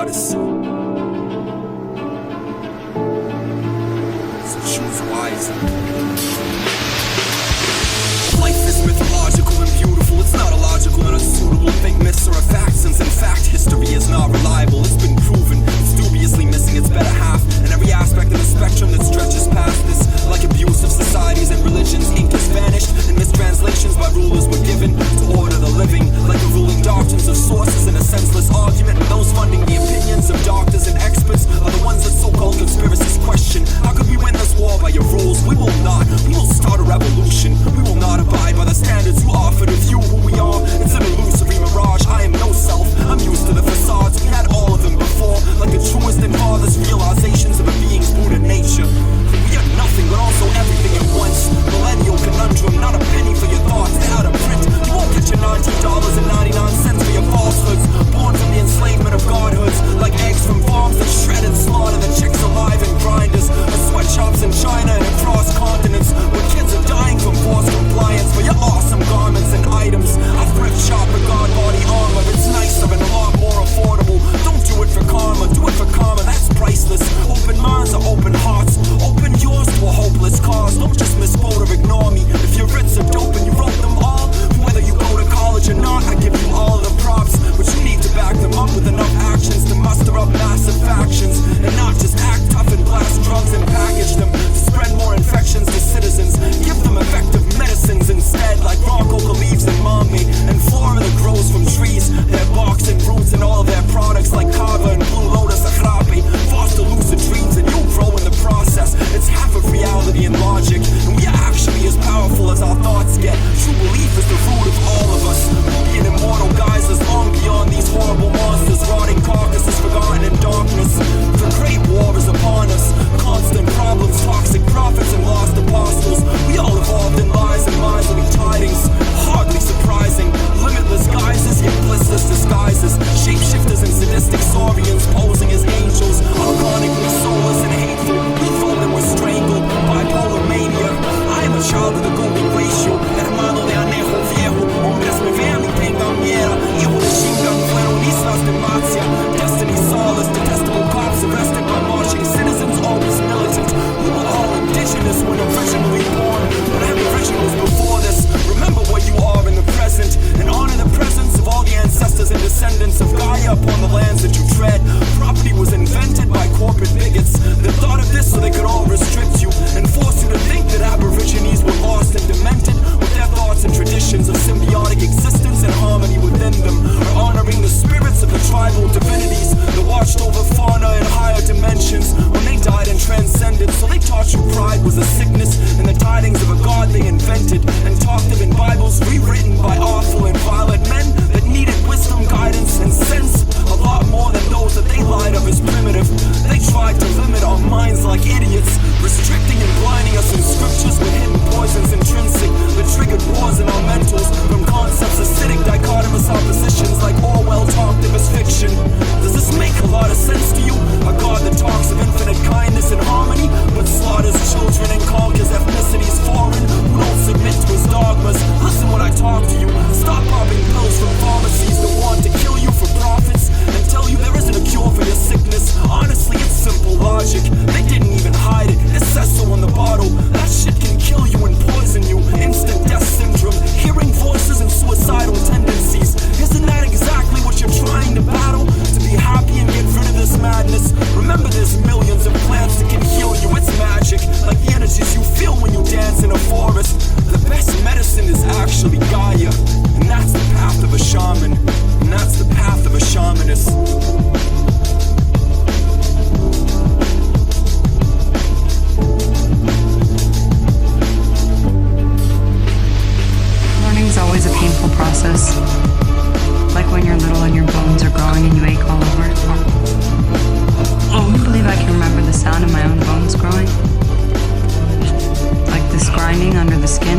goddess. So choose wisely. Life is mythological and beautiful. It's not illogical and unsuitable to think myths are a fact, since in fact history is not reliable. It's been proven, it's dubiously missing its better half, and every aspect of the spectrum that stretches past this. Like abusive societies and religions, ink has vanished, and mistranslations by rulers were given to order the living. Like the ruling doctrines of sources in a senseless argument, and those funding the opinions of doctors and experts are the ones that so-called conspiracists question. How could we win this war by your rules? We will not. We will start a revolution. We will not abide by the standards you offer to view who we are. It's an illusory mirage. I am no self. I'm used to the facades. We had all of them before, like the truest and farthest realizations of a being's Buddha nature. We are nothing but also everything at once. Millennial conundrum, not a penny for your thoughts. They're out of print. You won't get your $19.99 for your falsehoods. Born from the enslavement of godhoods, like eggs from farms that shred and slaughter the chicks alive in grinders, or sweatshops in China and across continents, where kids are dying from forced compliance for your awesome garments and items. I thrift shop for god body armor. It's nicer and a lot more affordable. Don't do it for karma, do it for karma. That's priceless. Open minds or open hearts. Open yours to a hopeless cause. Don't just misquote or ignore me. If your writs are dope and you wrote them all, whether you go to college or not, I give you all of the props, but you need to back them up with enough actions to muster up massive factions, and not just act tough and blast drugs and package them to spread more infections to citizens. Give them effective medicines instead, like raw coca leaves and mambe, and flora that grows from trees, their barks and roots, and all of their products like kava and blue lotus akhrape. Foster lucid dreams and you'll grow in the process. It's half of reality and logic, and we are actually as powerful as our thoughts get. True belief is the root of all of us. We'll be an immortal guise as long beyond these horrible monsters, rotting carcasses forgotten in darkness. The great war is upon us. Constant problems, toxic prophets, and lost apostles. We all evolved in lies and miserly tidings. Hardly surprising. Limitless guises, yet blissless disguises. Shapeshifters and sadistic saurians posing as angels. Ironically soulless and hateful. We thought they were strangled. Bipolar mania. I am a child of the golden ratio. Hermano de anejo viejo. Hombres me vean y tengan miedo. Hijo de Shingan fueron islas de Matzia. Destiny sawless, detestable cops arrested by marching citizens, always militant. We were all indigenous when originally born, but aboriginals before this. Remember what you are in the present, and honor the presence of all the ancestors and descendants of Gaia upon the lands that you tread. Property was invented by corporate bigots that thought of this so they could all restrict you and force you to think that aborigines were lost and demented, with their thoughts and traditions of symbiotic existence and harmony within them, or honoring the spirits of the tribal divinities that watched over fauna in higher dimensions when they died and transcended. So they taught you pride was a sickness and the tidings of a god they invented, and talked of in Bibles rewritten by awful and violent men that needed wisdom, guidance, and sense a lot more than those that they lied of as primitive. They tried to limit our minds like idiots, restricting and blinding us in scriptures with hidden poisons intrinsic that triggered wars in our mentals, from concepts acidic dichotomous oppositions like Orwell talked of as fiction. Does this make a lot of sense to you? A God that talks of infinite kindness and harmony, but slaughters children and conquers ethnicities foreign who don't submit to his dogmas. Listen when I talk to you. Stop popping pills from pharmacies that want to kill you for profits and tell you there isn't a cure for your sickness. Honestly, it's simple logic. They didn't even hide it. It says so on the bottle. That shit can kill you and poison you. Instant death syndrome, hearing voices and suicidal tendencies. Isn't that exactly what you're trying to battle? To be happy and get rid of this madness. Remember, there's millions of plants that can heal you. It's magic, like the energies you feel when you dance in a forest. The best medicine is actually Gaia, and that's the path of a shaman, and that's the path of a shamanist. Learning's always a painful process. Like when you're little and your bones are growing and you ache all over. I believe I can remember the sound of my own bones growing. Like this grinding under the skin.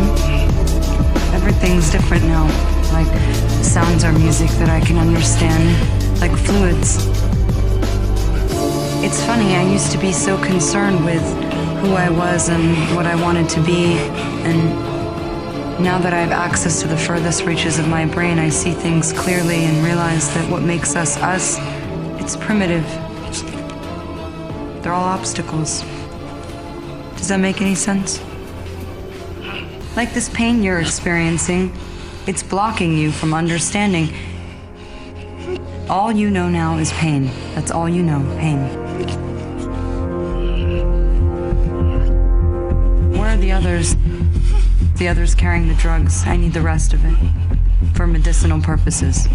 Everything's different now. Like sounds are music that I can understand. Like fluids. It's funny, I used to be so concerned with who I was and what I wanted to be, and now that I have access to the furthest reaches of my brain, I see things clearly and realize that what makes us us, It's primitive. They're all obstacles. Does that make any sense? Like this pain you're experiencing, it's blocking you from understanding. All you know now is pain. That's all you know, pain. Where are the others? The others carrying the drugs. I need the rest of it. For medicinal purposes.